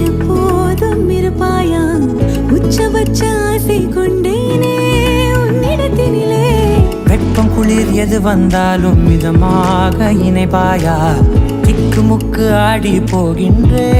எப்போதும் இருப்பாயா உச்சபட்ச ஆசை கொண்டேனே உன்னிடத்தினிலே வெப்பம் குளிர் எது வந்தாலும் மிதமாக இணைப்பாயா திக்கு முக்கு ஆடி போகின்றே